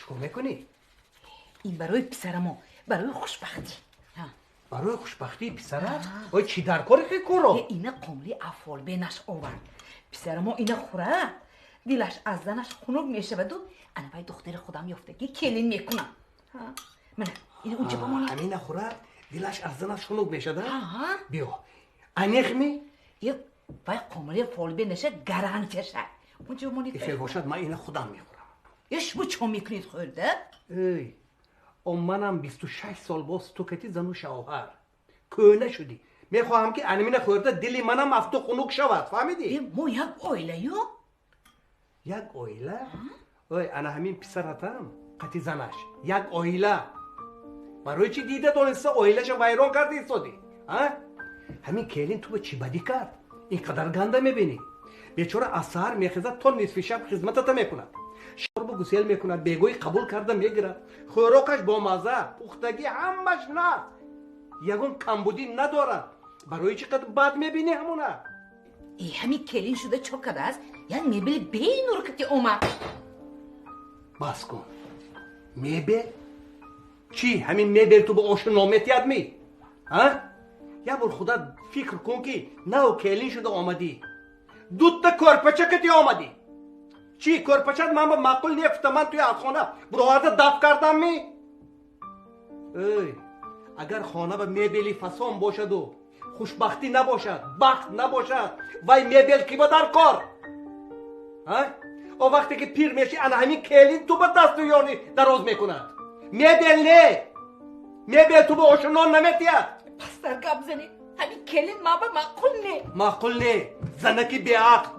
چیکار میکنی؟ این برای پسرمو، برای خوشبختی. برای خوشبختی پسرت؟ وای چی در کاری کارو؟ اینا قمری افعال بینش آورد. پسرمو اینا خوره دلش از زنش خنک میشه و انا باید دختر خودم یافتگی کلین میکنم. من این اونجا بمونی. همین خوره دلش از زنش خنک میشه ده؟ بیا انیخ می؟ یه باید قمری افعال بینشه گرانتشه. اونجا بمونی. فعل باشد من این خودم میخورم. یش بو چون میکنید خورده؟ ای منم 26 سال باز تو کتی زن و شوهر کهنه شدی. میخواهم که انمین خورده دلی منم افتو خنک شود. فهمیدی؟ ما یک اویله یو؟ یک اویله؟ اوی انا همین پسرتم قتی زنش یک اویله. برای چی دیده دونسته اویلهش ویران کرده ایستادی؟ همین کلین تو به چی بدی کرد؟ اینقدر گنده میبینی؟ بیچاره از سحر میخیزد تا نصف شب خدمتت میکند. شرب گسیل میکند بیگوی قبول کرده میگیرد. خوراکش با مزه پختگی همش نه. یگون کمبودی ندارد. برای چی قد بد میبینی همونه؟ ای همین کلین شده چو کده است یک میبل بی نور کتی اومد. بس کن. میبل؟ چی همین میبل تو به آشنامت یاد می؟ یا بر خدا فکر کن که نو کلین شده آمدی. دوتا کرپچه کتی آمدی. چی کرپچه من با معقول نیفتم من توی خانه براوازه دف کردم می؟ ای اگر خانه با میبلی فسان باشد و خوشبختی نباشد بخت نباشد وای میبل کی با در کار؟ او وقتی که پیر میشی انا همین کلین تو با دست و یاری دراز میکند. میبل نه میبل تو با آشنان نمیتید. پس در گب زنی همین کلین ما با معقول نه. معقول نه زنکی بی عقل